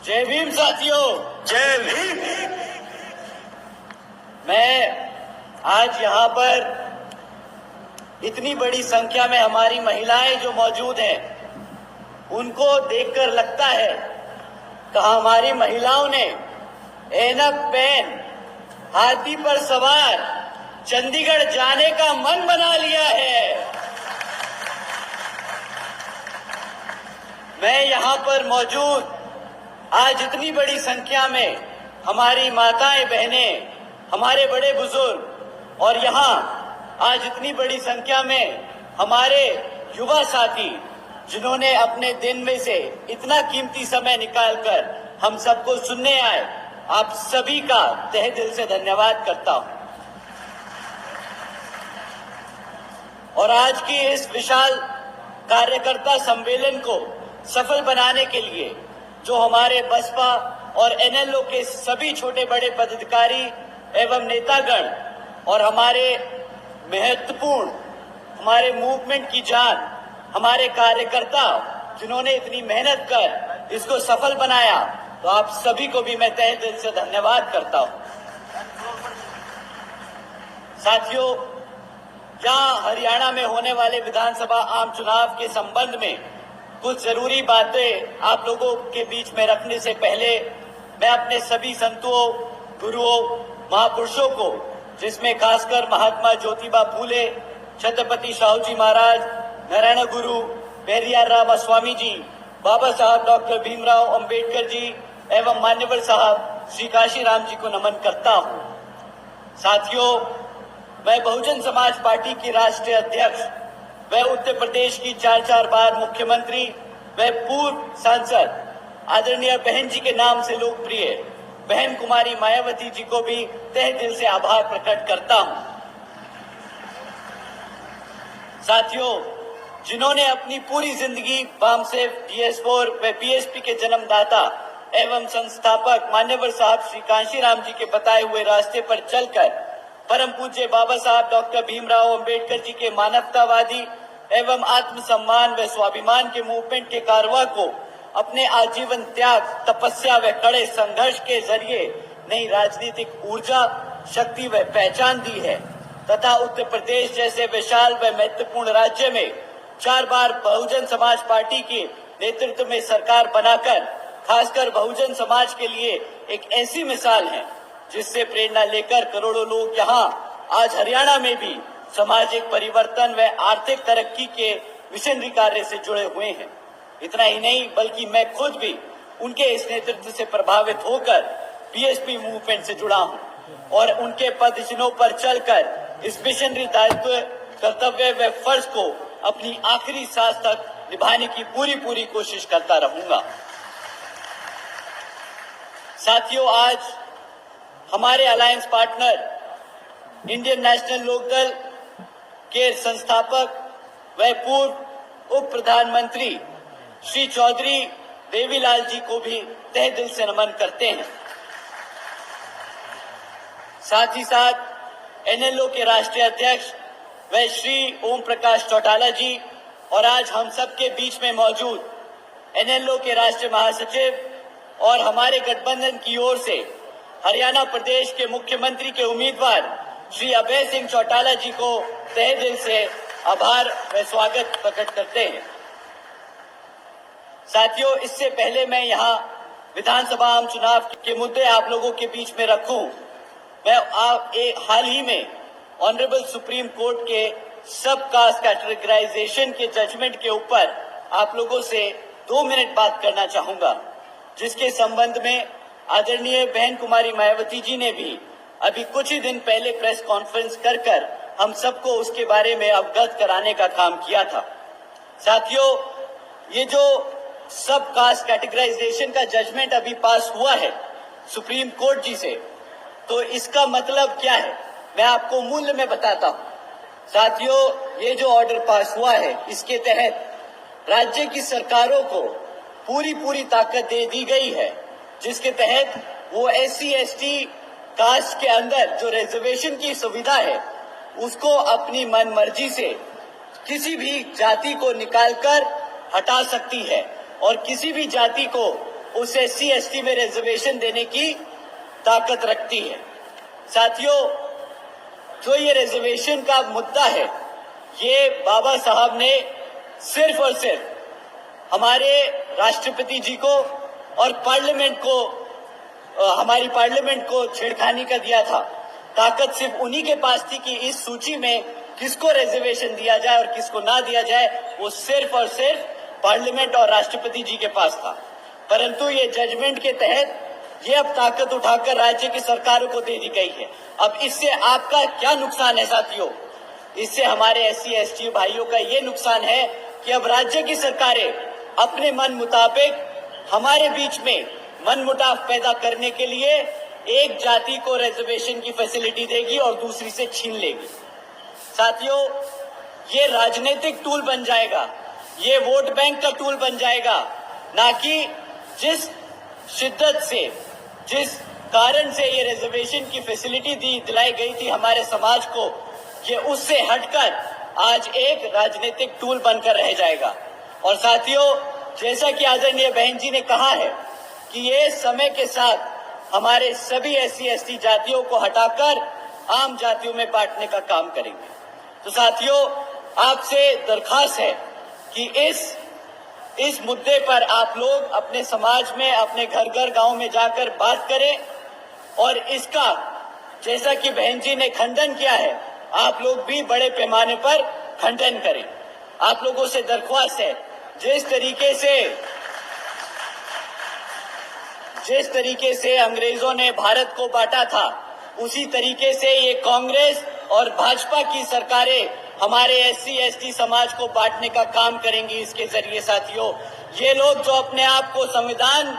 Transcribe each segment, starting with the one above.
जय भीम साथियों, जय भीम। मैं आज यहाँ पर इतनी बड़ी संख्या में हमारी महिलाएं जो मौजूद हैं, उनको देखकर लगता है कि हमारी महिलाओं ने ऐनक पहन हाथी पर सवार चंडीगढ़ जाने का मन बना लिया है। मैं यहाँ पर मौजूद आज इतनी बड़ी संख्या में हमारी माताएं बहनें, हमारे बड़े बुजुर्ग और यहाँ आज इतनी बड़ी संख्या में हमारे युवा साथी, जिन्होंने अपने दिन में से इतना कीमती समय निकालकर हम सबको सुनने आए, आप सभी का तहे दिल से धन्यवाद करता हूं। और आज की इस विशाल कार्यकर्ता सम्मेलन को सफल बनाने के लिए जो हमारे बसपा और एनएलओ के सभी छोटे बड़े पदाधिकारी एवं नेतागण और हमारे महत्वपूर्ण हमारे मूवमेंट की जान, हमारे कार्यकर्ता जिन्होंने इतनी मेहनत कर इसको सफल बनाया, तो आप सभी को भी मैं तहे दिल से धन्यवाद करता हूं। साथियों, यहाँ हरियाणा में होने वाले विधानसभा आम चुनाव के संबंध में कुछ जरूरी बातें आप लोगों के बीच में रखने से पहले मैं अपने सभी संतों, गुरुओं, महापुरुषों को, जिसमें खासकर महात्मा ज्योतिबा फूले, छत्रपति शाहू जी महाराज, नारायण गुरु पेरियार रामा स्वामी जी, बाबा साहब डॉक्टर भीमराव अंबेडकर जी एवं मान्यवर साहब श्री काशी राम जी को नमन करता हूं। साथियों, मैं बहुजन समाज पार्टी की राष्ट्रीय अध्यक्ष, वह उत्तर प्रदेश की 4 बार मुख्यमंत्री, वह पूर्व सांसद आदरणीय बहन जी के नाम से लोकप्रिय बहन कुमारी मायावती जी को भी तहे दिल से आभार प्रकट करता हूं। साथियों, जिन्होंने अपनी पूरी जिंदगी वामसेव, डीएस4 व बीएसपी के जन्मदाता एवं संस्थापक मान्यवर साहब श्री कांशीराम जी के बताए हुए रास्ते पर चलकर परम पूज्य बाबा साहब डॉक्टर भीमराव अंबेडकर जी के मानवतावादी एवं आत्मसम्मान व स्वाभिमान के मूवमेंट के कारवां को अपने आजीवन त्याग, तपस्या व कड़े संघर्ष के जरिए नई राजनीतिक ऊर्जा, शक्ति व पहचान दी है तथा उत्तर प्रदेश जैसे विशाल व महत्वपूर्ण राज्य में 4 बार बहुजन समाज पार्टी के नेतृत्व में सरकार बनाकर खासकर बहुजन समाज के लिए एक ऐसी मिसाल है जिससे प्रेरणा लेकर करोड़ों लोग यहाँ आज हरियाणा में भी सामाजिक परिवर्तन व आर्थिक तरक्की के मिशनरी कार्य से जुड़े हुए हैं। इतना ही नहीं, बल्कि मैं खुद भी उनके इस नेतृत्व से प्रभावित होकर बीएसपी मूवमेंट से जुड़ा हूं और उनके पदचिन्हों पर चलकर इस मिशनरी दायित्व, कर्तव्य व फर्ज को अपनी आखिरी सांस तक निभाने की पूरी कोशिश करता रहूंगा। साथियों, आज हमारे alliance partner Indian national Lokdal के संस्थापक व पूर्व उप प्रधानमंत्री श्री चौधरी देवीलाल जी को भी तहे दिल से नमन करते हैं। साथ ही साथ एनएलओ के राष्ट्रीय अध्यक्ष व श्री ओम प्रकाश चौटाला जी और आज हम सबके बीच में मौजूद एनएलओ के राष्ट्रीय महासचिव और हमारे गठबंधन की ओर से हरियाणा प्रदेश के मुख्यमंत्री के उम्मीदवार श्री अभय सिंह चौटाला जी को तहे दिल से आभार व स्वागत प्रकट करते हैं। साथियों, इससे पहले मैं यहाँ विधानसभा आम चुनाव के मुद्दे आप लोगों के बीच में रखूं, मैं हाल ही में ऑनरेबल सुप्रीम कोर्ट के सब कास्ट कैटेगराइजेशन के जजमेंट के ऊपर आप लोगों से 2 मिनट बात करना चाहूंगा, जिसके संबंध में आदरणीय बहन कुमारी मायावती जी ने भी अभी कुछ ही दिन पहले प्रेस कॉन्फ्रेंस कर हम सबको उसके बारे में अवगत कराने का काम किया था। साथियों, ये जो सब कास्ट कैटेगराइजेशन का जजमेंट अभी पास हुआ है सुप्रीम कोर्ट जी से, तो इसका मतलब क्या है मैं आपको मूल्य में बताता हूं। साथियों, ये जो ऑर्डर पास हुआ है, इसके तहत राज्य की सरकारों को पूरी ताकत दे दी गई है, जिसके तहत वो SC/ST कास्ट के अंदर जो रिजर्वेशन की सुविधा है उसको अपनी मनमर्जी से किसी भी जाति को निकालकर हटा सकती है और किसी भी जाति को उस SC/ST में रिजर्वेशन देने की ताकत रखती है। साथियों, जो ये रिजर्वेशन का मुद्दा है, ये बाबा साहब ने सिर्फ और सिर्फ हमारे राष्ट्रपति जी को और पार्लियामेंट को, हमारी पार्लियामेंट को छेड़खानी का दिया था। ताकत सिर्फ उन्हीं के पास थी कि इस सूची में किसको रिजर्वेशन दिया जाए और किसको ना दिया जाए, वो सिर्फ और सिर्फ पार्लियामेंट और राष्ट्रपति जी के पास था। परंतु ये जजमेंट के तहत ये अब ताकत उठाकर राज्य की सरकारों को दे दी गई है। अब इससे आपका क्या नुकसान है साथियों? इससे हमारे SC/ST भाइयों का ये नुकसान है कि अब राज्य की सरकारें अपने मन मुताबिक हमारे बीच में मनमुटाव पैदा करने के लिए एक जाति को रिजर्वेशन की फैसिलिटी देगी और दूसरी से छीन लेगी। साथियों, ये राजनीतिक टूल बन जाएगा, ये वोट बैंक का टूल बन जाएगा, ना कि जिस शिद्दत से, जिस कारण से ये रिजर्वेशन की फैसिलिटी दिलाई गई थी हमारे समाज को, ये उससे हटकर आज एक राजनीतिक टूल बनकर रह जाएगा। और साथियों, जैसा कि आदरणीय बहन जी ने कहा है कि ये समय के साथ हमारे सभी SC/ST जातियों को हटाकर आम जातियों में बांटने का काम करेंगे। तो साथियों, आपसे दरखास्त है कि इस मुद्दे पर आप लोग अपने समाज में, अपने घर घर गांव में जाकर बात करें और इसका, जैसा कि बहन जी ने खंडन किया है, आप लोग भी बड़े पैमाने पर खंडन करें। आप लोगों से दरख्वास्त है, जिस तरीके से अंग्रेजों ने भारत को बांटा था, उसी तरीके से ये कांग्रेस और भाजपा की सरकारें हमारे SC/ST समाज को बांटने का काम करेंगी। इसके जरिए साथियों, ये लोग जो अपने आप को संविधान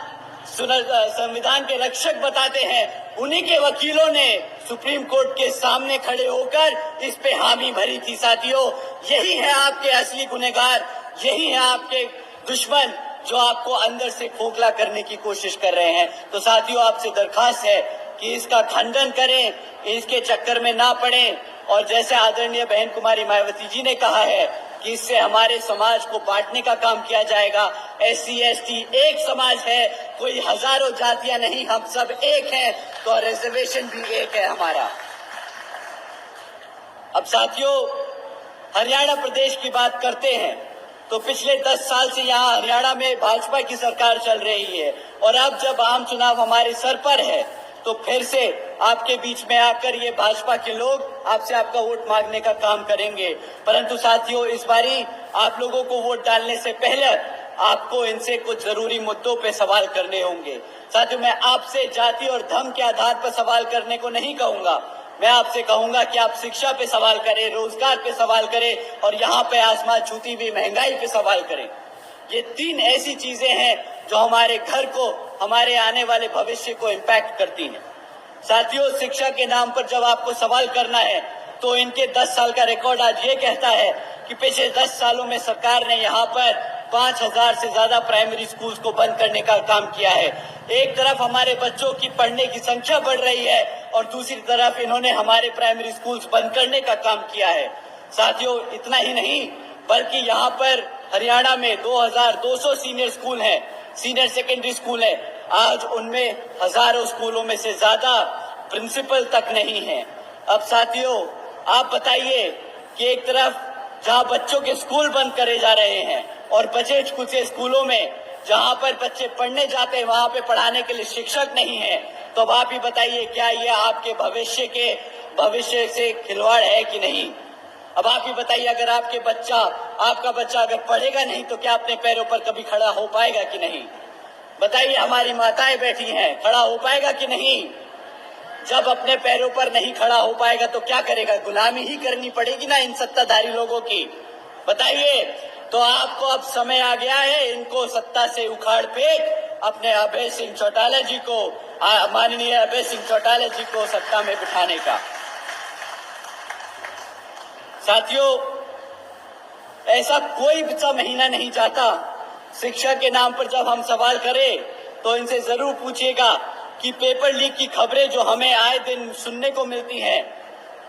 के रक्षक बताते हैं, उन्हीं के वकीलों ने सुप्रीम कोर्ट के सामने खड़े होकर इस पे हामी भरी थी। साथियों, यही है आपके असली गुनहगार, यही है आपके दुश्मन जो आपको अंदर से खोखला करने की कोशिश कर रहे हैं। तो साथियों, आपसे दरखास्त है कि इसका खंडन करें, इसके चक्कर में ना पड़ें। और जैसे आदरणीय बहन कुमारी मायावती जी ने कहा है कि इससे हमारे समाज को बांटने का काम किया जाएगा। SC/ST एक समाज है, कोई हजारों जातियां नहीं, हम सब एक हैं, तो रिजर्वेशन भी एक है हमारा। अब साथियों, हरियाणा प्रदेश की बात करते हैं तो पिछले 10 साल से यहाँ हरियाणा में भाजपा की सरकार चल रही है और अब जब आम चुनाव हमारे सर पर है तो फिर से आपके बीच में आकर ये भाजपा के लोग आपसे आपका वोट मांगने का काम करेंगे। परंतु साथियों, इस बारी आप लोगों को वोट डालने से पहले आपको इनसे कुछ जरूरी मुद्दों पे सवाल करने होंगे। साथियों, मैं आपसे जाति और धर्म के आधार पर सवाल करने को नहीं कहूंगा। मैं आपसे कहूंगा कि आप शिक्षा पे सवाल करें, रोजगार पे सवाल करें और यहाँ पे आसमान छूती हुई महंगाई पे सवाल करें। ये 3 ऐसी चीजें हैं जो हमारे घर को, हमारे आने वाले भविष्य को इम्पैक्ट करती हैं। साथियों, शिक्षा के नाम पर जब आपको सवाल करना है तो इनके 10 साल का रिकॉर्ड आज ये कहता है कि पिछले 10 सालों में सरकार ने यहाँ पर 5000 से ज्यादा प्राइमरी स्कूल्स को बंद करने का काम किया है। एक तरफ हमारे बच्चों की पढ़ने की संख्या बढ़ रही है और दूसरी तरफ इन्होंने हमारे प्राइमरी स्कूल्स बंद करने का काम किया है। साथियों, इतना ही नहीं बल्कि यहाँ पर हरियाणा में 2200 सीनियर स्कूल हैं, सीनियर सेकेंडरी स्कूल है। आज उनमें हजारों स्कूलों में से ज्यादा प्रिंसिपल तक नहीं है। अब साथियों, आप बताइए कि एक तरफ जहां बच्चों के स्कूल बंद करे जा रहे हैं और बचे कुचे स्कूलों में जहां पर बच्चे पढ़ने जाते हैं वहां पे पढ़ाने के लिए शिक्षक नहीं है, तो अब आप ही बताइए क्या ये आपके भविष्य से खिलवाड़ है कि नहीं? अब आप ही बताइए, अगर आपका बच्चा अगर पढ़ेगा नहीं तो क्या अपने पैरों पर कभी खड़ा हो पाएगा कि नहीं? बताइए, हमारी माताएं बैठी हैं, खड़ा हो पाएगा कि नहीं? जब अपने पैरों पर नहीं खड़ा हो पाएगा तो क्या करेगा? गुलामी ही करनी पड़ेगी ना इन सत्ताधारी लोगों की। बताइए, तो आपको अब समय आ गया है इनको सत्ता से उखाड़ फेंक अपने अभय सिंह चौटाला जी को, माननीय अभय सिंह चौटाला जी को सत्ता में बिठाने का। साथियों, ऐसा कोई सा महीना नहीं जाता शिक्षा के नाम पर जब हम सवाल करें तो इनसे जरूर पूछिएगा कि पेपर लीक की खबरें जो हमें आए दिन सुनने को मिलती हैं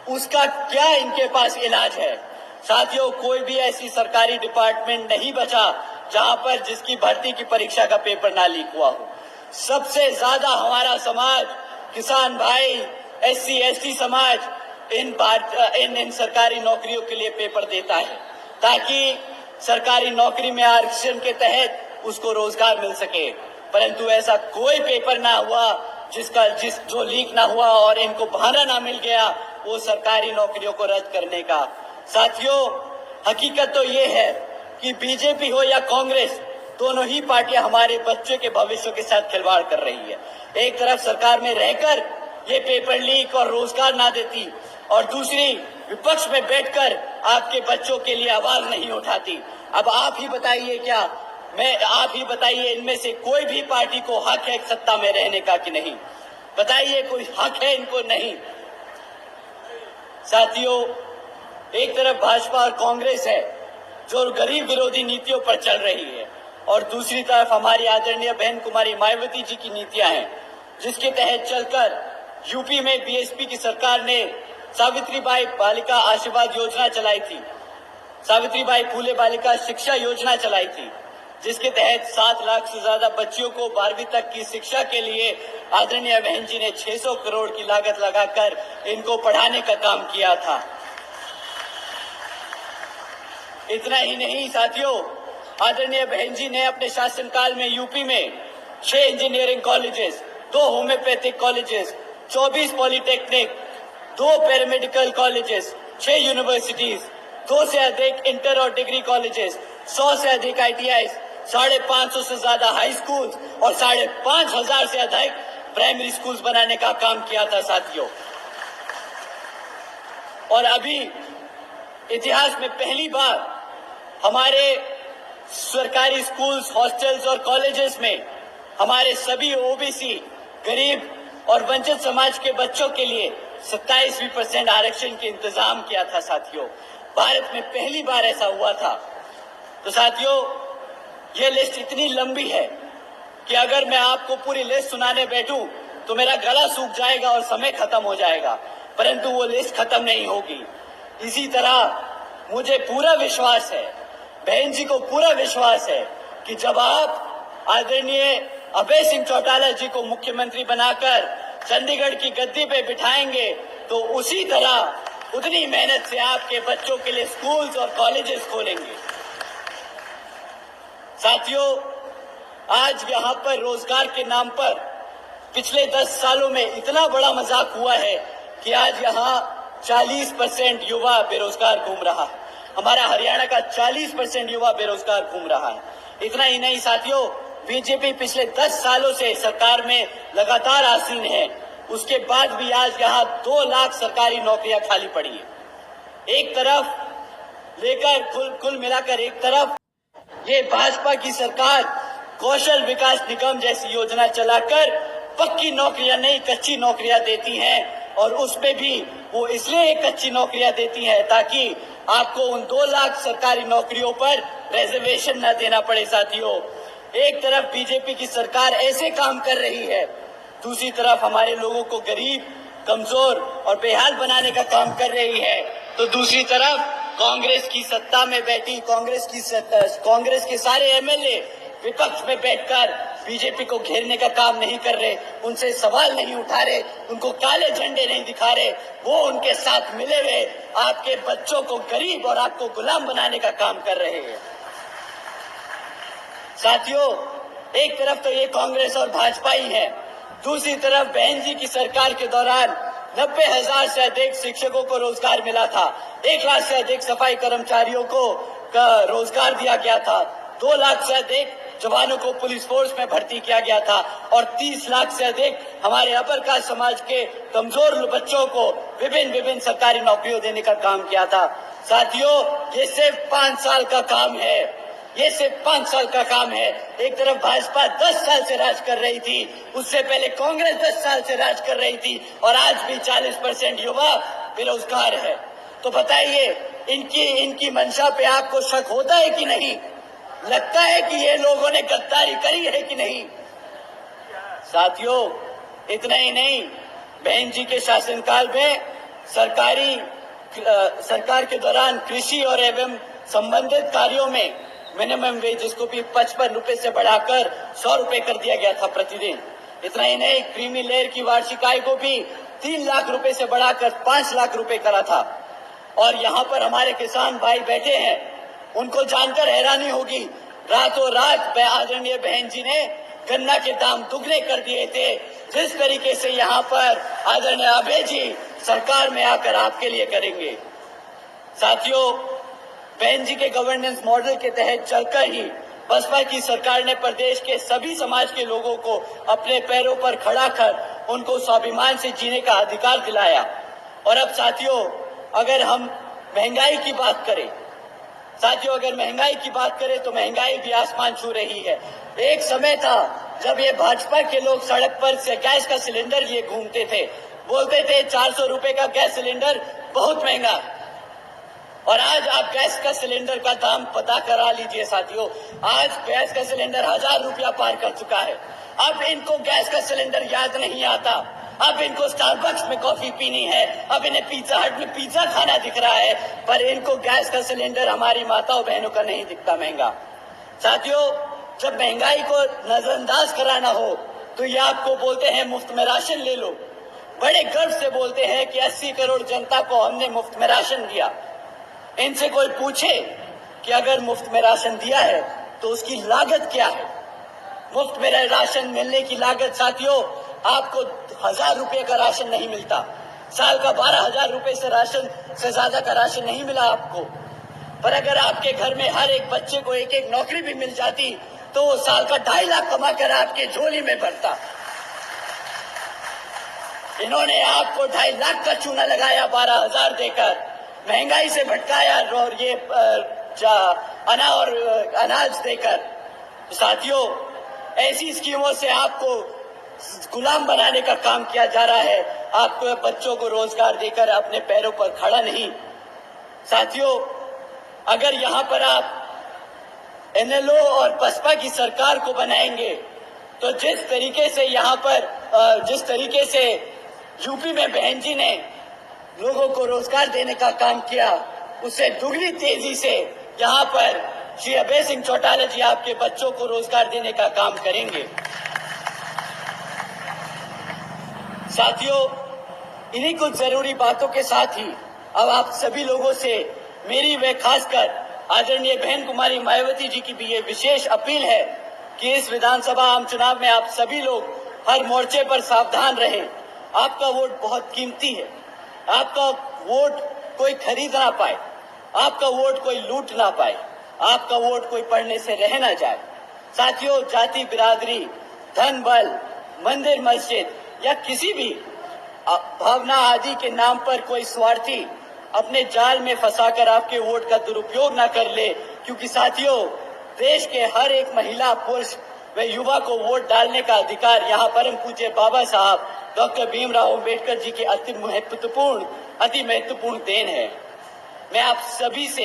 उसका क्या इनके पास इलाज है। साथियों, कोई भी ऐसी सरकारी डिपार्टमेंट नहीं बचा जहां पर जिसकी भर्ती की परीक्षा का पेपर ना लीक हुआ हो। सबसे ज्यादा हमारा समाज, किसान भाई, SC ST समाज इन सरकारी नौकरियों के लिए पेपर देता है ताकि सरकारी नौकरी में आरक्षण के तहत उसको रोजगार मिल सके। परंतु ऐसा कोई पेपर ना हुआ जो लीक ना हुआ और इनको बहाना ना मिल गया वो सरकारी नौकरियों को रद्द करने का। साथियों, हकीकत तो ये है कि बीजेपी हो या कांग्रेस, दोनों ही पार्टियां हमारे बच्चों के भविष्य के साथ खिलवाड़ कर रही है। एक तरफ सरकार में रहकर ये पेपर लीक और रोजगार ना देती और दूसरी विपक्ष में बैठकर आपके बच्चों के लिए आवाज नहीं उठाती। अब आप ही बताइए इनमें से कोई भी पार्टी को हक है सत्ता में रहने का कि नहीं? बताइए, कोई हक है इनको? नहीं। साथियों, एक तरफ भाजपा और कांग्रेस है जो गरीब विरोधी नीतियों पर चल रही है और दूसरी तरफ हमारी आदरणीय बहन कुमारी मायावती जी की नीतियां हैं, जिसके तहत चलकर यूपी में बीएसपी की सरकार ने सावित्रीबाई बालिका आशीर्वाद योजना चलाई थी, सावित्रीबाई फूले बालिका शिक्षा योजना चलाई थी, जिसके तहत 7 लाख से ज्यादा बच्चियों को 12वीं तक की शिक्षा के लिए आदरणीय बहन जी ने 600 करोड़ की लागत लगाकर इनको पढ़ाने का काम किया था। इतना ही नहीं साथियों, आदरणीय बहन जी ने अपने शासनकाल में यूपी में 6 engineering colleges, 2 homeopathic colleges, 24 polytechnic, 2 paramedical colleges, 6 universities, 2 से अधिक इंटर और डिग्री कॉलेजेस, 100 से अधिक ITI, 550 से ज्यादा हाई स्कूल और 5,500 से अधिक प्राइमरी स्कूल्स बनाने का काम किया था साथियों। और अभी इतिहास में पहली बार हमारे सरकारी स्कूल्स, हॉस्टल्स और कॉलेजेस में हमारे सभी OBC, गरीब और वंचित समाज के बच्चों के लिए 27% आरक्षण के इंतजाम किया था साथियों। भारत में पहली बार ऐसा हुआ था। तो साथियों, ये लिस्ट इतनी लंबी है कि अगर मैं आपको पूरी लिस्ट सुनाने बैठूं तो मेरा गला सूख जाएगा और समय खत्म हो जाएगा, परंतु वो लिस्ट खत्म नहीं होगी। इसी तरह मुझे पूरा विश्वास है, बहन जी को पूरा विश्वास है कि जब आप आदरणीय अभय सिंह चौटाला जी को मुख्यमंत्री बनाकर चंडीगढ़ की गद्दी पे बिठाएंगे तो उसी तरह उतनी मेहनत से आपके बच्चों के लिए स्कूल्स और कॉलेजेस खोलेंगे। साथियों, आज यहाँ पर रोजगार के नाम पर पिछले 10 सालों में इतना बड़ा मजाक हुआ है कि आज यहाँ 40% युवा बेरोजगार घूम रहा है। हमारा हरियाणा का 40% युवा बेरोजगार घूम रहा है। इतना ही नहीं साथियों, बीजेपी पिछले 10 सालों से सरकार में लगातार आसीन है, उसके बाद भी आज यहाँ 2 लाख सरकारी नौकरियां खाली पड़ी है। एक तरफ लेकर कुल मिलाकर एक तरफ ये भाजपा की सरकार कौशल विकास निगम जैसी योजना चलाकर पक्की नौकरियां नहीं, कच्ची नौकरियां देती हैं और उसमें भी वो इसलिए कच्ची नौकरियां देती हैं ताकि आपको उन 2 लाख सरकारी नौकरियों पर रिजर्वेशन न देना पड़े। साथियों, एक तरफ बीजेपी की सरकार ऐसे काम कर रही है, दूसरी तरफ हमारे लोगों को गरीब, कमजोर और बेहाल बनाने का काम कर रही है। तो दूसरी तरफ कांग्रेस की सत्ता में बैठी कांग्रेस के सारे MLA विपक्ष में बैठकर बीजेपी को घेरने का काम नहीं कर रहे, उनसे सवाल नहीं उठा रहे, उनको काले झंडे नहीं दिखा रहे, वो उनके साथ मिले हुए आपके बच्चों को गरीब और आपको गुलाम बनाने का काम कर रहे हैं। साथियों, एक तरफ तो ये कांग्रेस और भाजपा ही है, दूसरी तरफ बहन जी की सरकार के दौरान 90,000 से अधिक शिक्षकों को रोजगार मिला था, 1 लाख से अधिक सफाई कर्मचारियों को रोजगार दिया गया था, 2 लाख से अधिक जवानों को पुलिस फोर्स में भर्ती किया गया था और 30 लाख से अधिक हमारे अपर कास्ट समाज के कमजोर बच्चों को विभिन्न सरकारी नौकरियों देने का काम किया था। साथियों, ये सिर्फ 5 साल का काम है, ये सिर्फ 5 साल का काम है। एक तरफ भाजपा 10 साल से राज कर रही थी, उससे पहले कांग्रेस 10 साल से राज कर रही थी और आज भी 40% युवा बेरोजगार है। तो बताइए, इनकी मंशा पे आपको शक होता है कि नहीं? लगता है कि ये लोगों ने गद्दारी करी है कि नहीं? साथियों, इतना ही नहीं, बहन जी के शासनकाल में सरकार के दौरान कृषि और एवं संबंधित कार्यों में मिनिमम वेज इसको भी 55 रुपए से बढ़ाकर 100 रुपए कर दिया गया था प्रतिदिन। इतना ही नहीं, क्रीमी लेयर की वार्षिक आय को भी 3 लाख रुपए से बढ़ाकर 5 लाख रुपए करा था। और यहाँ पर हमारे किसान भाई बैठे हैं, उनको जानकर हैरानी होगी, रातों रात आदरणीय बहन जी ने गन्ना के दाम दुगने कर दिए थे। जिस तरीके से यहाँ पर आदरणीय अभय जी सरकार में आकर आपके लिए करेंगे। साथियों, बहन जी के गवर्नेंस मॉडल के तहत चलकर ही बसपा की सरकार ने प्रदेश के सभी समाज के लोगों को अपने पैरों पर खड़ा कर उनको स्वाभिमान से जीने का अधिकार दिलाया। और अब साथियों, अगर हम महंगाई की बात करें, अगर महंगाई की बात करें तो महंगाई भी आसमान छू रही है। एक समय था जब ये भाजपा के लोग सड़क पर से गैस का सिलेंडर लिए घूमते थे, बोलते थे 400 रुपए का गैस सिलेंडर बहुत महंगा। और आज आप गैस का सिलेंडर का दाम पता करा लीजिए साथियों, आज गैस का सिलेंडर 1000 रुपया पार कर चुका है। अब इनको गैस का सिलेंडर याद नहीं आता, अब इनको स्टारबक्स में कॉफी पीनी है, अब इन्हें पिज्जा हट में पिज्जा खाना दिख रहा है, पर इनको गैस का सिलेंडर हमारी माताओं बहनों का नहीं दिखता महंगा। साथियों, जब महंगाई को नजरअंदाज कराना हो तो ये आपको बोलते हैं मुफ्त में राशन ले लो। बड़े गर्व से बोलते हैं कि 80 करोड़ जनता को हमने मुफ्त में राशन दिया। इनसे कोई पूछे कि अगर मुफ्त में राशन दिया है तो उसकी लागत क्या है? मुफ्त में राशन मिलने की लागत साथियों, आपको 1000 रुपए का राशन नहीं मिलता। साल का 12,000 रुपए से राशन से ज्यादा का राशन नहीं मिला आपको। पर अगर आपके घर में हर एक बच्चे को एक एक नौकरी भी मिल जाती तो वो साल का 2.5 लाख कमा कर आपके झोली में भरता। इन्होंने आपको 2.5 लाख का चूना लगाया 12,000 देकर, महंगाई से भटकाया और ये अनाज देकर। साथियों, ऐसी स्कीमों से आपको गुलाम बनाने का काम किया जा रहा है, आपको बच्चों को रोजगार देकर अपने पैरों पर खड़ा नहीं। साथियों, अगर यहाँ पर आप एनएलओ और बसपा की सरकार को बनाएंगे तो जिस तरीके से यहाँ पर जिस तरीके से यूपी में बहन जी ने लोगों को रोजगार देने का काम किया, उससे दुगनी तेजी से यहाँ पर श्री अभय सिंह चौटाला जी आपके बच्चों को रोजगार देने का काम करेंगे। साथियों, इन्हीं कुछ जरूरी बातों के साथ ही अब आप सभी लोगों से मेरी व खासकर आदरणीय बहन कुमारी मायावती जी की भी ये विशेष अपील है कि इस विधानसभा आम चुनाव में आप सभी लोग हर मोर्चे पर सावधान रहें। आपका वोट बहुत कीमती है, आपका वोट कोई खरीद ना पाए, आपका वोट कोई लूट ना पाए, आपका वोट कोई पढ़ने से रह ना जाए। साथियों, जाति बिरादरी, धन बल, मंदिर मस्जिद या किसी भी भावना आदि के नाम पर कोई स्वार्थी अपने जाल में फंसाकर आपके वोट का दुरुपयोग ना कर ले, क्योंकि साथियों, देश के हर एक महिला, पुरुष व युवा को वोट डालने का अधिकार यहाँ परम पूज्य बाबा साहब डॉक्टर भीमराव अंबेडकर जी के अति महत्वपूर्ण देन है। मैं आप सभी से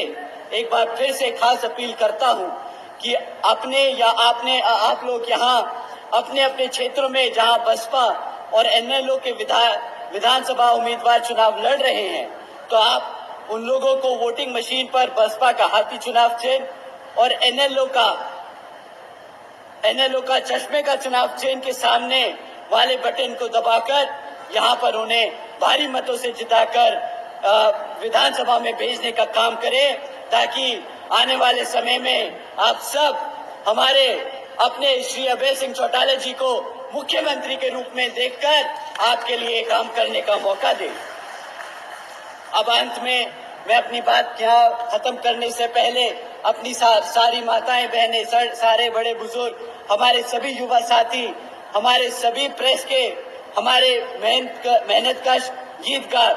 एक बार फिर से खास अपील करता हूँ कि आप लोग यहाँ अपने अपने क्षेत्रों में जहाँ बसपा और एनएलओ के विधानसभा उम्मीदवार चुनाव लड़ रहे हैं, तो आप उन लोगों को वोटिंग मशीन पर बसपा का हाथी चुनाव चिन्ह और एनएलओ का चश्मे का चुनाव चिन्ह के सामने वाले बटन को दबाकर यहाँ पर उन्हें भारी मतों से जिताकर विधानसभा में भेजने का काम करें, ताकि आने वाले समय में आप सब हमारे अपने श्री अभय सिंह चौटाला जी को मुख्यमंत्री के रूप में देखकर आपके लिए काम करने का मौका दें। अब अंत में मैं अपनी बात यहाँ खत्म करने से पहले अपनी सारी माताएं बहनें, सारे बड़े बुजुर्ग, हमारे सभी युवा साथी, हमारे सभी प्रेस के, हमारे मेहनतकश गीतकार,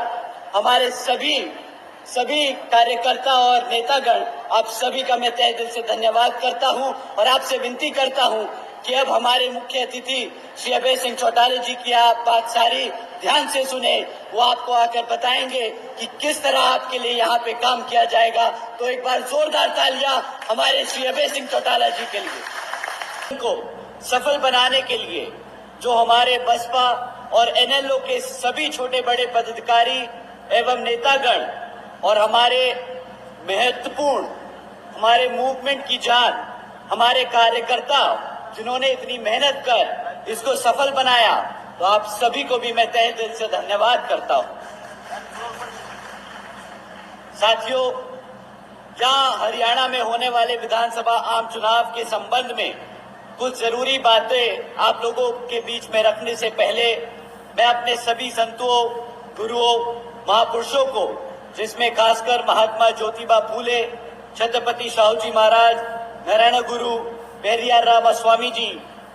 हमारे सभी कार्यकर्ता और नेतागण, आप सभी का मैं तहे दिल से धन्यवाद करता हूं और आपसे विनती करता हूं कि अब हमारे मुख्य अतिथि श्री अभय सिंह चौटाला जी की आप बात सारी ध्यान से सुने। वो आपको आकर बताएंगे कि किस तरह आपके लिए यहाँ पे काम किया जाएगा। तो एक बार जोरदार तालियां हमारे श्री अभय सिंह चौटाला जी के लिए। उनको सफल बनाने के लिए जो हमारे बसपा और एनएलओ के सभी छोटे बड़े पदाधिकारी एवं नेतागण और हमारे महत्वपूर्ण हमारे मूवमेंट की जान, हमारे कार्यकर्ता जिन्होंने इतनी मेहनत कर इसको सफल बनाया, तो आप सभी को भी मैं तहे दिल से धन्यवाद करता हूं। साथियों, जहां हरियाणा में होने वाले विधानसभा आम चुनाव के संबंध में कुछ जरूरी बातें आप लोगों के बीच में रखने से पहले मैं अपने सभी संतों, गुरुओं, महापुरुषों को, जिसमें खासकर महात्मा ज्योतिबा फूले, छत्रपति शाहू जी महाराज, नारायण गुरु पेरियार रामा स्वामी जी,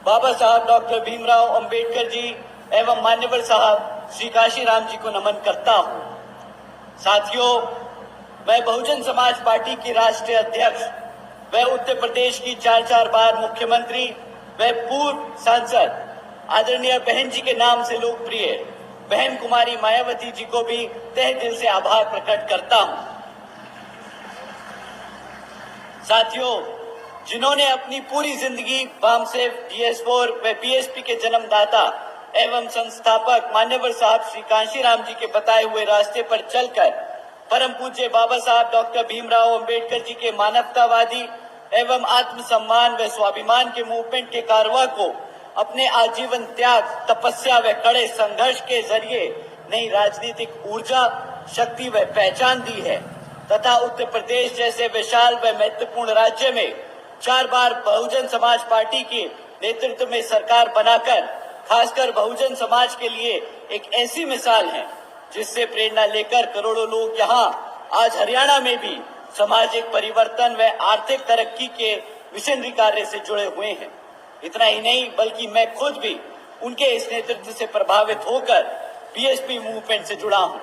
बाबा साहब डॉक्टर भीमराव अंबेडकर जी एवं मान्यवर साहब श्री कांशीराम जी को नमन करता हूं। साथियों, मैं बहुजन समाज पार्टी की राष्ट्रीय अध्यक्ष व उत्तर प्रदेश की 4 बार मुख्यमंत्री व पूर्व सांसद आदरणीय बहन जी के नाम से लोकप्रिय बहन कुमारी मायावती जी को भी तहे दिल से आभार प्रकट करता हूं। साथियों, जिन्होंने अपनी पूरी जिंदगी बामसेफ, DS4 व BSP के जन्मदाता एवं संस्थापक मान्यवर साहब श्री कांशीराम जी के बताए हुए रास्ते पर चलकर परम पूज्य बाबा साहब डॉक्टर भीमराव अंबेडकर जी के मानवतावादी एवं आत्मसम्मान व स्वाभिमान के मूवमेंट के कारवां को अपने आजीवन त्याग, तपस्या व कड़े संघर्ष के जरिए नई राजनीतिक ऊर्जा, शक्ति व पहचान दी है तथा उत्तर प्रदेश जैसे विशाल व महत्वपूर्ण राज्य में 4 बार बहुजन समाज पार्टी के नेतृत्व में सरकार बनाकर खासकर बहुजन समाज के लिए एक ऐसी मिसाल है जिससे प्रेरणा लेकर करोड़ों लोग यहाँ आज हरियाणा में भी सामाजिक परिवर्तन व आर्थिक तरक्की के मिशनरी कार्य से जुड़े हुए हैं। इतना ही नहीं बल्कि मैं खुद भी उनके इस नेतृत्व से प्रभावित होकर BSP मूवमेंट से जुड़ा हूं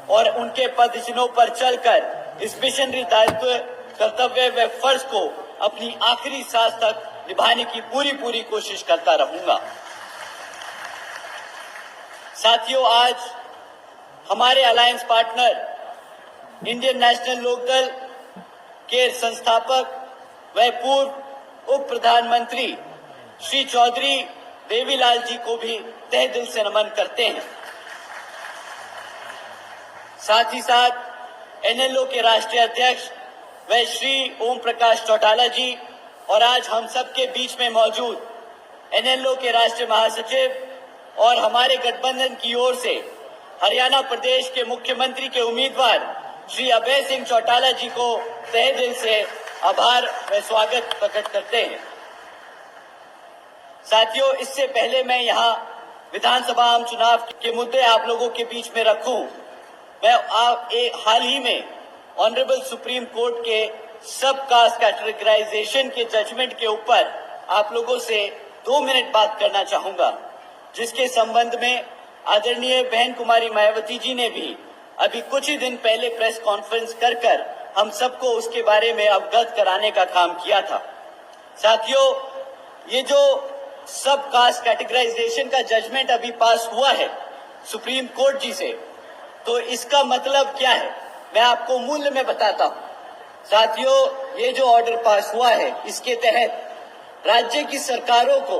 और उनके पदचिन्हों पर चलकर इस मिशनरी दायित्व, कर्तव्य व फर्ज को अपनी आखिरी सांस तक निभाने की पूरी कोशिश करता रहूंगा। साथियों, आज हमारे alliance partner Indian national Lokdal के संस्थापक व पूर्व उप प्रधानमंत्री श्री चौधरी देवीलाल जी को भी तहे दिल से नमन करते हैं। साथ ही साथ NLO के राष्ट्रीय अध्यक्ष व श्री ओम प्रकाश चौटाला जी और आज हम सबके बीच में मौजूद NLO के राष्ट्रीय महासचिव और हमारे गठबंधन की ओर से हरियाणा प्रदेश के मुख्यमंत्री के उम्मीदवार श्री अभय सिंह चौटाला जी को तहे दिल से आभार व स्वागत प्रकट करते हैं। साथियों, इससे पहले मैं यहाँ विधानसभा आम चुनाव के मुद्दे आप लोगों के बीच में रखूं, मैं हाल ही में ऑनरेबल सुप्रीम कोर्ट के सब कास्ट कैटेगराइजेशन के जजमेंट के ऊपर आप लोगों से 2 मिनट बात करना चाहूंगा, जिसके संबंध में आदरणीय बहन कुमारी मायावती जी ने भी अभी कुछ ही दिन पहले प्रेस कॉन्फ्रेंस कर हम सबको उसके बारे में अवगत कराने का काम किया था। साथियों, ये जो सब कास्ट कैटेगराइजेशन का जजमेंट अभी पास हुआ है सुप्रीम कोर्ट जी से, तो इसका मतलब क्या है मैं आपको मूल्य में बताता हूं। साथियों, ये जो ऑर्डर पास हुआ है इसके तहत राज्य की सरकारों को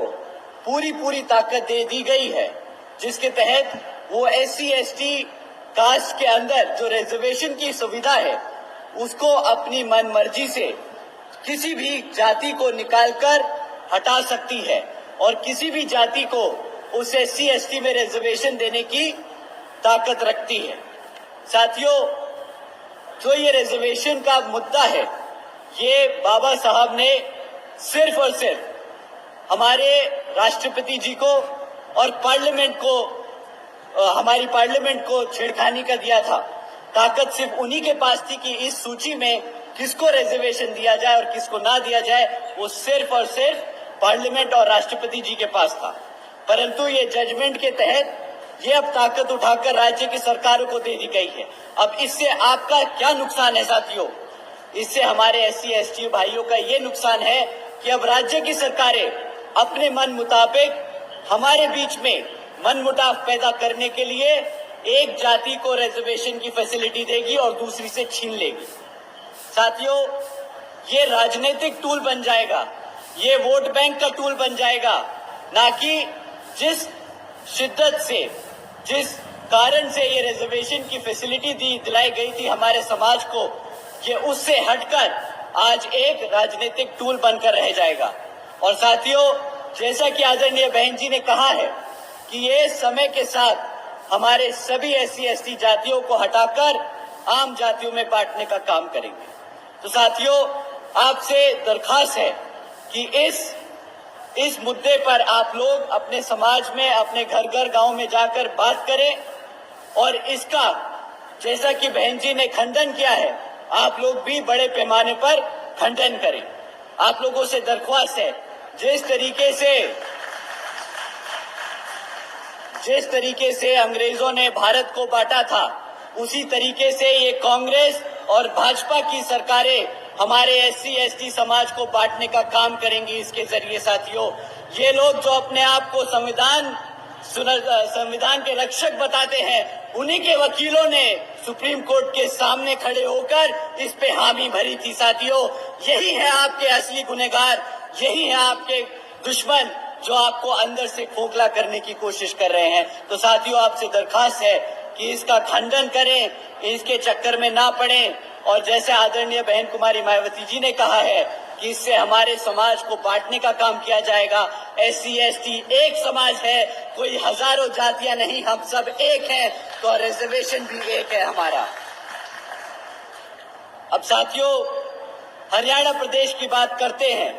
पूरी ताकत दे दी गई है, जिसके तहत वो SC/ST कास्ट के अंदर जो रिजर्वेशन की सुविधा है उसको अपनी मन मर्जी से किसी भी जाति को निकालकर हटा सकती है और किसी भी जाति को उस SC/ST में रिजर्वेशन देने की ताकत रखती है। साथियों, जो ये रिजर्वेशन का मुद्दा है, ये बाबा साहब ने सिर्फ और सिर्फ हमारे राष्ट्रपति जी को और पार्लियामेंट को, हमारी पार्लियामेंट को छेड़खानी का दिया था। ताकत सिर्फ उन्हीं के पास थी कि इस सूची में किसको रिजर्वेशन दिया जाए और किसको ना दिया जाए, वो सिर्फ और सिर्फ पार्लियामेंट और राष्ट्रपति जी के पास था। परंतु ये जजमेंट के तहत ये अब ताकत उठाकर राज्य की सरकारों को दे दी गई है। अब इससे आपका क्या नुकसान है साथियों? इससे हमारे SC/ST भाइयों का ये नुकसान है कि अब राज्य की सरकारें अपने मन मुताबिक हमारे बीच में मनमुटाव पैदा करने के लिए एक जाति को रिजर्वेशन की फैसिलिटी देगी और दूसरी से छीन लेगी। साथियों, ये राजनीतिक टूल बन जाएगा, ये वोट बैंक का टूल बन जाएगा, ना कि जिस शिद्दत से, जिस कारण से ये रिजर्वेशन की फैसिलिटी दिलाई गई थी हमारे समाज को, ये उससे हटकर आज एक राजनीतिक टूल बनकर रह जाएगा। और साथियों, जैसा कि आदरणीय बहन जी ने कहा है कि ये समय के साथ हमारे सभी SC ST जातियों को हटाकर आम जातियों में बांटने का काम करेंगे। तो साथियों, आपसे दरखास्त है कि इस मुद्दे पर आप लोग अपने समाज में, अपने घर घर गांव में जाकर बात करें और इसका, जैसा कि बहन जी ने खंडन किया है, आप लोग भी बड़े पैमाने पर खंडन करें। आप लोगों से दरख्वास्त है, जिस तरीके से अंग्रेजों ने भारत को बांटा था, उसी तरीके से ये कांग्रेस और भाजपा की सरकारें हमारे SC ST समाज को बांटने का काम करेंगी। इसके जरिए साथियों, ये लोग जो अपने आप को संविधान के रक्षक बताते हैं, उन्हीं के वकीलों ने सुप्रीम कोर्ट के सामने खड़े होकर इस पे हामी भरी थी। साथियों, यही है आपके असली गुनहगार, यही है आपके दुश्मन जो आपको अंदर से खोखला करने की कोशिश कर रहे हैं। तो साथियों, आपसे दरखास्त है कि इसका खंडन करें, इसके चक्कर में ना पड़ें। और जैसे आदरणीय बहन कुमारी मायावती जी ने कहा है कि इससे हमारे समाज को बांटने का काम किया जाएगा। SC ST एक समाज है, कोई हजारों जातियां नहीं, हम सब एक हैं, तो रिजर्वेशन भी एक है हमारा। अब साथियों, हरियाणा प्रदेश की बात करते हैं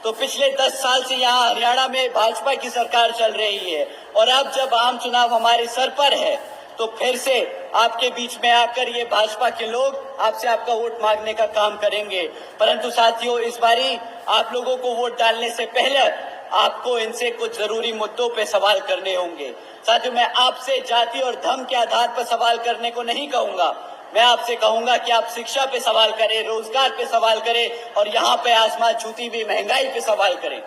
तो पिछले 10 साल से यहाँ हरियाणा में भाजपा की सरकार चल रही है और अब जब आम चुनाव हमारे सर पर है तो फिर से आपके बीच में आकर ये भाजपा के लोग आपसे आपका वोट मांगने का काम करेंगे। परंतु साथियों, इस बारी आप लोगों को वोट डालने से पहले आपको इनसे कुछ जरूरी मुद्दों पे सवाल करने होंगे। साथियों, मैं आपसे जाति और धर्म के आधार पर सवाल करने को नहीं कहूंगा। मैं आपसे कहूंगा कि आप शिक्षा पे सवाल करें, रोजगार पे सवाल करें और यहाँ पे आसमान छूती हुई महंगाई पे सवाल करें।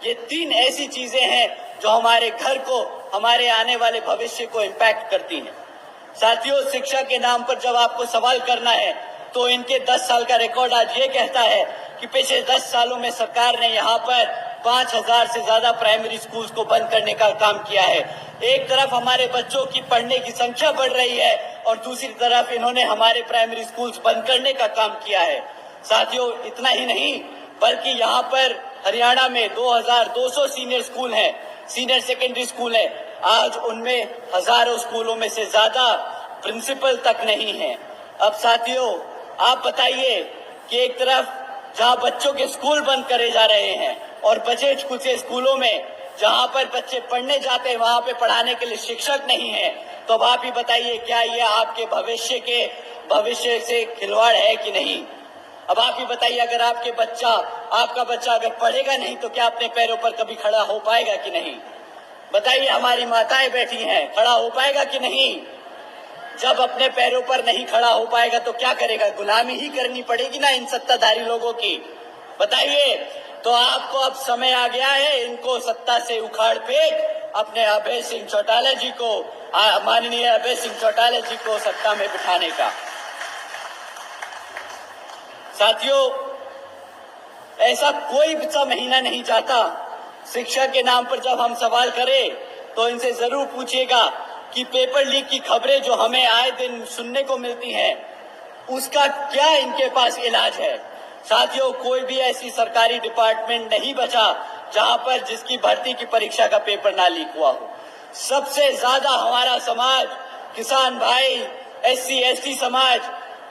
ये 3 ऐसी चीजें हैं जो हमारे घर को, हमारे आने वाले भविष्य को इम्पैक्ट करती हैं। साथियों, शिक्षा के नाम पर जब आपको सवाल करना है तो इनके 10 साल का रिकॉर्ड आज ये कहता है कि पिछले 10 सालों में सरकार ने यहाँ पर 5000 से ज्यादा प्राइमरी स्कूल्स को बंद करने का काम किया है। एक तरफ हमारे बच्चों की पढ़ने की संख्या बढ़ रही है और दूसरी तरफ इन्होंने हमारे प्राइमरी स्कूल्स बंद करने का काम किया है। साथियों, इतना ही नहीं बल्कि यहाँ पर हरियाणा में 2200 सीनियर स्कूल हैं, सीनियर सेकेंडरी स्कूल है। आज उनमें हजारों स्कूलों में से ज्यादा प्रिंसिपल तक नहीं है। अब साथियों, आप बताइए कि एक तरफ जहां बच्चों के स्कूल बंद करे जा रहे हैं और बचे कुछ स्कूलों में जहां पर बच्चे पढ़ने जाते हैं वहां पे पढ़ाने के लिए शिक्षक नहीं है, तो अब आप ही बताइए क्या ये आपके भविष्य से खिलवाड़ है कि नहीं। अब आप ही बताइए, अगर आपका बच्चा अगर पढ़ेगा नहीं तो क्या अपने पैरों पर कभी खड़ा हो पाएगा कि नहीं। बताइए, हमारी माताएं बैठी हैं, खड़ा हो पाएगा कि नहीं। जब अपने पैरों पर नहीं खड़ा हो पाएगा तो क्या करेगा, गुलामी ही करनी पड़ेगी ना इन सत्ताधारी लोगों की। बताइए, तो आपको अब समय आ गया है इनको सत्ता से उखाड़ फेंक अपने अभय सिंह चौटाला जी को, माननीय अभय सिंह चौटाला जी को सत्ता में बिठाने का। साथियों, ऐसा कोई सा महीना नहीं चाहता शिक्षा के नाम पर जब हम सवाल करें तो इनसे जरूर पूछिएगा कि पेपर लीक की खबरें जो हमें आए दिन सुनने को मिलती हैं, उसका क्या इनके पास इलाज है। साथियों, कोई भी ऐसी सरकारी डिपार्टमेंट नहीं बचा जहां पर जिसकी भर्ती की परीक्षा का पेपर ना लीक हुआ हो। सबसे ज्यादा हमारा समाज, किसान भाई, SC ST समाज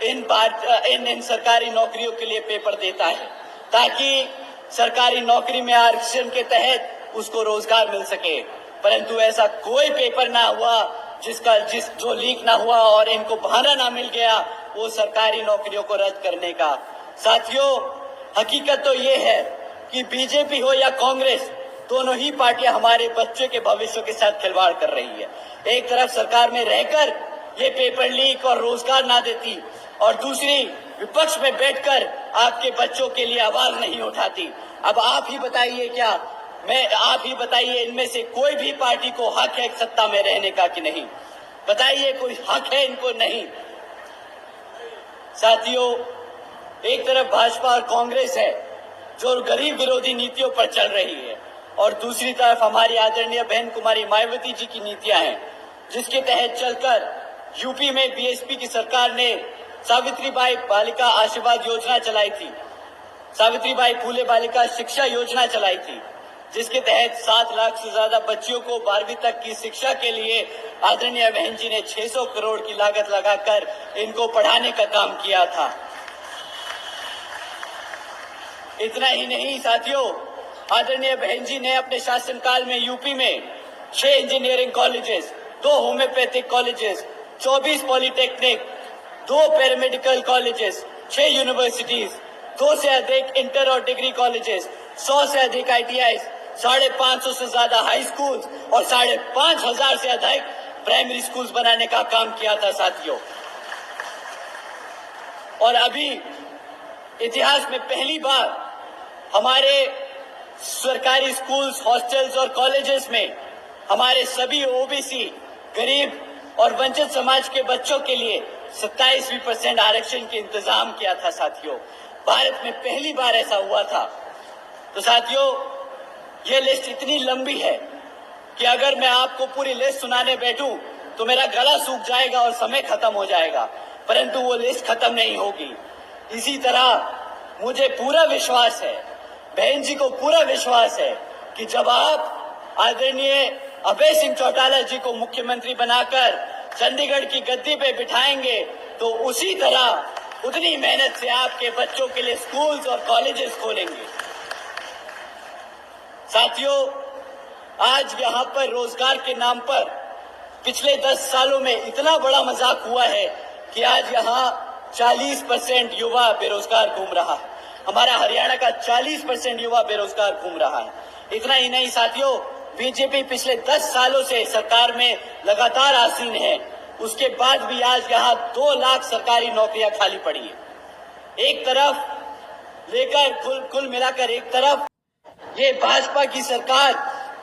इन सरकारी नौकरियों के लिए पेपर देता है ताकि सरकारी नौकरी में आरक्षण के तहत उसको रोजगार मिल सके। परंतु ऐसा कोई पेपर ना हुआ जो लीक ना हुआ और इनको बहाना ना मिल गया वो सरकारी नौकरियों को रद्द करने का। साथियों, हकीकत तो ये है कि बीजेपी हो या कांग्रेस, दोनों ही पार्टियां हमारे बच्चों के भविष्य के साथ खिलवाड़ कर रही है। एक तरफ सरकार में रहकर ये पेपर लीक और रोजगार ना देती और दूसरी विपक्ष में बैठकर आपके बच्चों के लिए आवाज नहीं उठाती। अब आप ही बताइए इनमें से कोई भी पार्टी को हक है सत्ता में रहने का कि नहीं। बताइए, कोई हक है इनको? नहीं। साथियों, एक तरफ भाजपा और कांग्रेस है जो गरीब विरोधी नीतियों पर चल रही है और दूसरी तरफ हमारी आदरणीय बहन कुमारी मायावती जी की नीतियां हैं, जिसके तहत चलकर यूपी में BSP की सरकार ने सावित्रीबाई बालिका आशीर्वाद योजना चलाई थी। सावित्रीबाई फूले बालिका शिक्षा योजना चलाई थी, जिसके तहत 7 लाख से ज्यादा बच्चियों को 12वीं तक की शिक्षा के लिए आदरणीय बहन जी ने 600 करोड़ की लागत लगाकर इनको पढ़ाने का काम किया था। इतना ही नहीं साथियों, आदरणीय बहन जी ने अपने शासनकाल में यूपी में 6 engineering colleges, 2 homeopathic colleges, 24 polytechnic, 2 paramedical colleges, 6 universities, 2 से अधिक इंटर और डिग्री कॉलेजेस, 100 से अधिक ITIs, 550 से ज्यादा हाई स्कूल्स और 5,500 से अधिक प्राइमरी स्कूल्स बनाने का काम किया था साथियों। और अभी इतिहास में पहली बार हमारे सरकारी स्कूल्स, हॉस्टल्स और कॉलेजेस में हमारे सभी OBC, गरीब और वंचित समाज के बच्चों के लिए 27% आरक्षण के इंतजाम किया था साथियों। भारत में पहली बार ऐसा हुआ था। तो साथियों, ये लिस्ट इतनी लंबी है कि अगर मैं आपको पूरी लिस्ट सुनाने बैठूं तो मेरा गला सूख जाएगा और समय खत्म हो जाएगा, परंतु वो लिस्ट खत्म नहीं होगी। इसी तरह मुझे पूरा विश्वास है, बहन जी को पूरा विश्वास है कि जब आप आदरणीय अभय सिंह चौटाला जी को मुख्यमंत्री बनाकर चंडीगढ़ की गद्दी पे बिठाएंगे तो उसी तरह उतनी मेहनत से आपके बच्चों के लिए स्कूल्स और कॉलेजेस खोलेंगे। साथियों, आज यहाँ पर रोजगार के नाम पर पिछले 10 सालों में इतना बड़ा मजाक हुआ है कि आज यहाँ 40% युवा बेरोजगार घूम रहा है। हमारा हरियाणा का 40% युवा बेरोजगार घूम रहा है। इतना ही नहीं साथियों, बीजेपी पिछले 10 सालों से सरकार में लगातार आसीन है, उसके बाद भी आज यहाँ 2 लाख सरकारी नौकरियां खाली पड़ी है। एक तरफ लेकर कुल मिलाकर एक तरफ ये भाजपा की सरकार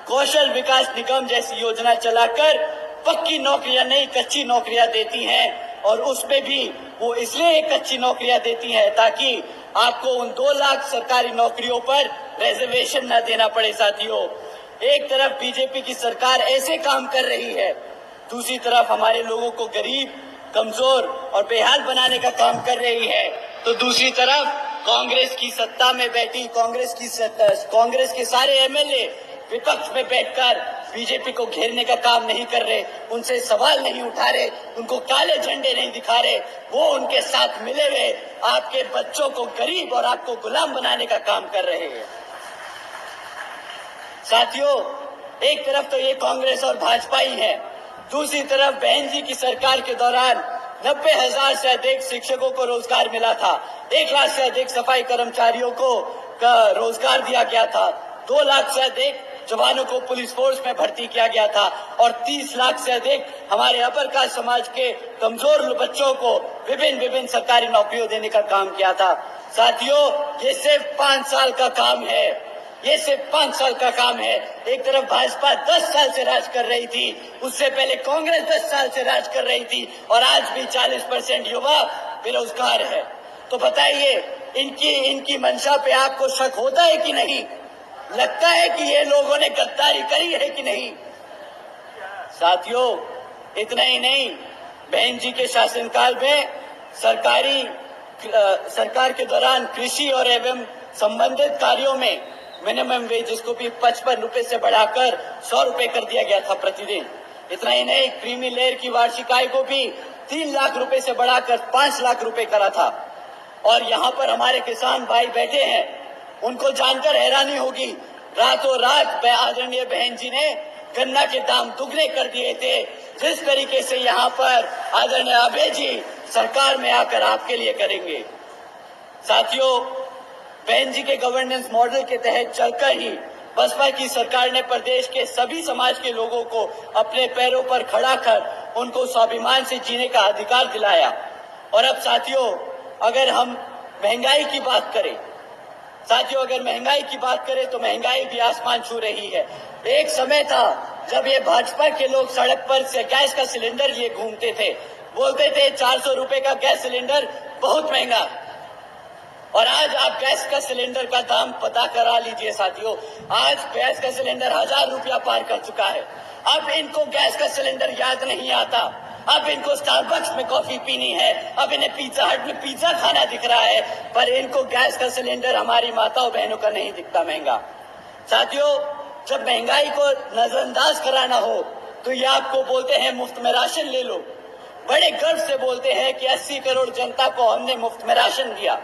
कौशल विकास निगम जैसी योजना चलाकर पक्की नौकरियां नहीं, कच्ची नौकरियां देती हैं, और उसमें भी वो इसलिए कच्ची नौकरियां देती हैं ताकि आपको उन 2 लाख सरकारी नौकरियों पर रिजर्वेशन न देना पड़े साथियों। एक तरफ बीजेपी की सरकार ऐसे काम कर रही है, दूसरी तरफ हमारे लोगों को गरीब, कमजोर और बेहाल बनाने का काम कर रही है। तो दूसरी तरफ कांग्रेस की सत्ता में बैठी कांग्रेस के सारे MLA विपक्ष में बैठकर बीजेपी को घेरने का काम नहीं कर रहे, उनसे सवाल नहीं उठा रहे, उनको काले झंडे नहीं दिखा रहे, वो उनके साथ मिले हुए आपके बच्चों को गरीब और आपको गुलाम बनाने का काम कर रहे हैं। साथियों, एक तरफ तो ये कांग्रेस और भाजपा ही है, दूसरी तरफ बहन जी की सरकार के दौरान 90,000 से अधिक शिक्षकों को रोजगार मिला था, 1 लाख से अधिक सफाई कर्मचारियों को रोजगार दिया गया था, 2 लाख से अधिक जवानों को पुलिस फोर्स में भर्ती किया गया था और 30 लाख से अधिक हमारे अपर कास्ट समाज के कमजोर बच्चों को विभिन्न सरकारी नौकरियों देने का काम किया था। साथियों, ये सिर्फ 5 साल का काम है, ये सिर्फ 5 साल का काम है। एक तरफ भाजपा 10 साल से राज कर रही थी, उससे पहले कांग्रेस 10 साल से राज कर रही थी और आज भी 40% युवा बेरोजगार है। तो बताइए, इनकी मंशा पे आपको शक होता है कि नहीं? लगता है कि ये लोगों ने गद्दारी करी है कि नहीं? साथियों, इतना ही नहीं, बहन जी के शासनकाल में सरकार के दौरान कृषि और एवं संबंधित कार्यों में मिनिमम वेज, जिसको भी 55 रुपए से बढ़ाकर 100 रुपए कर दिया गया था प्रतिदिन। इतना ही नहीं, क्रीमी लेयर की वार्षिक आय को भी 3 लाख रुपए से बढ़ाकर 5 लाख रुपए करा था। और यहाँ पर हमारे किसान भाई बैठे हैं, उनको जानकर हैरानी होगी, रातों रात आदरणीय बहन जी ने गन्ना के दाम दुगने कर दिए थे। जिस तरीके से यहाँ पर आदरणीय अभय जी सरकार में आकर आपके लिए करेंगे। साथियों, बहन जी के गवर्नेंस मॉडल के तहत चलकर ही बसपा की सरकार ने प्रदेश के सभी समाज के लोगों को अपने पैरों पर खड़ा कर उनको स्वाभिमान से जीने का अधिकार दिलाया। और अब साथियों, अगर हम महंगाई की बात करें, तो महंगाई भी आसमान छू रही है। एक समय था जब ये भाजपा के लोग सड़क पर से गैस का सिलेंडर लिए घूमते थे, बोलते थे 400 रुपए का गैस सिलेंडर बहुत महंगा, और आज आप गैस का सिलेंडर का दाम पता करा लीजिए साथियों, आज गैस का सिलेंडर 1000 रुपया पार कर चुका है। अब इनको गैस का सिलेंडर याद नहीं आता, अब इनको स्टारबक्स में कॉफी पीनी है, अब इन्हें पिज्जा हट में पिज्जा खाना दिख रहा है, पर इनको गैस का सिलेंडर हमारी माताओं बहनों का नहीं दिखता महंगा। साथियों, जब महंगाई को नजरअंदाज कराना हो तो ये आपको बोलते हैं मुफ्त में राशन ले लो। बड़े गर्व से बोलते हैं कि 80 करोड़ जनता को हमने मुफ्त में राशन दिया।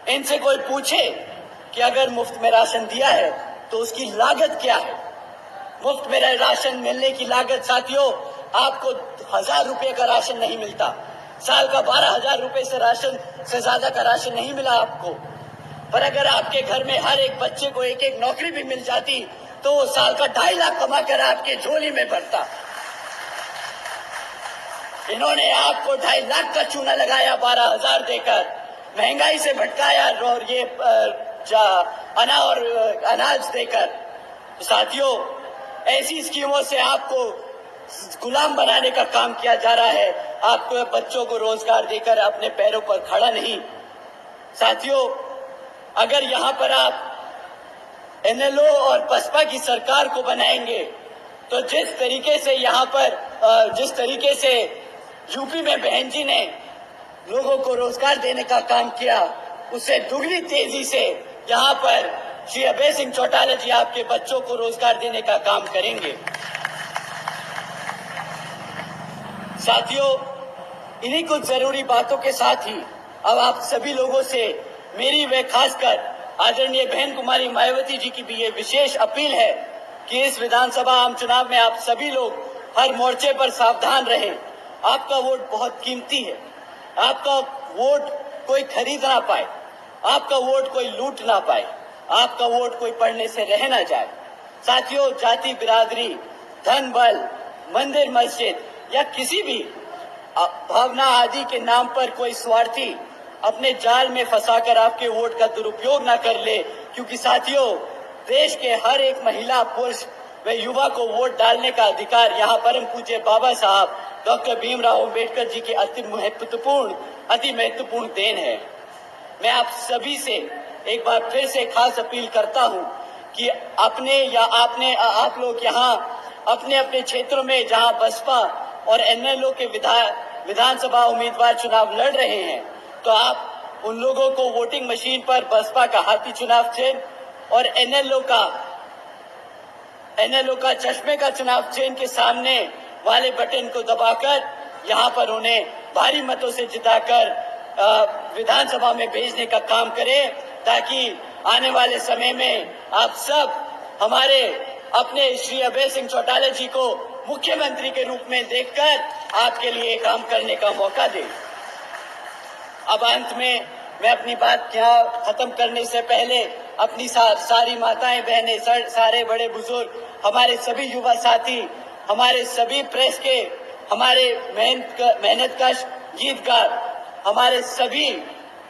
इनसे कोई पूछे कि अगर मुफ्त में राशन दिया है तो उसकी लागत क्या है? मुफ्त में राशन मिलने की लागत साथियों, आपको 1000 रुपए का राशन नहीं मिलता। साल का 12,000 रुपए से राशन से ज्यादा का राशन नहीं मिला आपको। पर अगर आपके घर में हर एक बच्चे को एक एक नौकरी भी मिल जाती तो वो साल का 2.5 लाख कमा कर आपके झोली में भरता। इन्होंने आपको 2.5 लाख का चूना लगाया 12,000 देकर, महंगाई से भटकाया और ये अना और अनाज देकर। साथियों, ऐसी स्कीमों से आपको गुलाम बनाने का काम किया जा रहा है, आपको बच्चों को रोजगार देकर अपने पैरों पर खड़ा नहीं। साथियों, अगर यहाँ पर आप एनएलओ और बसपा की सरकार को बनाएंगे तो जिस तरीके से यहाँ पर जिस तरीके से यूपी में बहन जी ने लोगों को रोजगार देने का काम किया, उससे दुगनी तेजी से यहाँ पर श्री अभय सिंह चौटाला जी आपके बच्चों को रोजगार देने का काम करेंगे। साथियों, इन्हीं कुछ जरूरी बातों के साथ ही अब आप सभी लोगों से मेरी व खासकर आदरणीय बहन कुमारी मायावती जी की भी ये विशेष अपील है कि इस विधानसभा आम चुनाव में आप सभी लोग हर मोर्चे पर सावधान रहें। आपका वोट बहुत कीमती है। आपका वोट कोई खरीद ना पाए, आपका वोट कोई लूट ना पाए, आपका वोट कोई पढ़ने से रह ना जाए। साथियों, जाति बिरादरी, धन बल, मंदिर मस्जिद या किसी भी भावना आदि के नाम पर कोई स्वार्थी अपने जाल में फंसाकर आपके वोट का दुरुपयोग ना कर ले, क्योंकि साथियों, देश के हर एक महिला, पुरुष व युवा को वोट डालने का अधिकार यहाँ परम पूज्य बाबा साहब डॉक्टर भीमराव अंबेडकर जी की अति महत्वपूर्ण देन है। मैं आप सभी से एक बार फिर से खास अपील करता हूँ कि आप लोग यहाँ अपने अपने क्षेत्रों में जहाँ बसपा और एनएलओ के विधानसभा उम्मीदवार चुनाव लड़ रहे हैं, तो आप उन लोगों को वोटिंग मशीन पर बसपा का हाथी चुनाव चिन्ह और एनएलओ का चश्मे का चुनाव चिन्ह के सामने वाले बटन को दबाकर यहाँ पर उन्हें भारी मतों से जिताकर विधानसभा में भेजने का काम करें, ताकि आने वाले समय में आप सब हमारे अपने श्री अभय सिंह चौटाला जी को मुख्यमंत्री के रूप में देखकर आपके लिए काम करने का मौका दें। अब अंत में मैं अपनी बात यहाँ खत्म करने से पहले अपनी सारी माताएं बहनें, सारे बड़े बुजुर्ग, हमारे सभी युवा साथी, हमारे सभी प्रेस के, हमारे मेहनतकश गीतकार, हमारे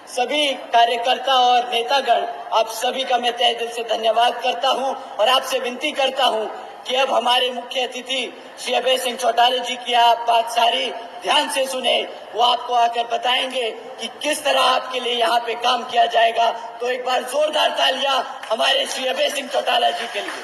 सभी कार्यकर्ता और नेतागण, आप सभी का मैं तहे दिल से धन्यवाद करता हूं और आपसे विनती करता हूं कि अब हमारे मुख्य अतिथि श्री अभय सिंह चौटाला जी की आप बात सारी ध्यान से सुने। वो आपको आकर बताएंगे कि किस तरह आपके लिए यहाँ पे काम किया जाएगा। तो एक बार जोरदार तालियां हमारे श्री अभय सिंह चौटाला जी के लिए।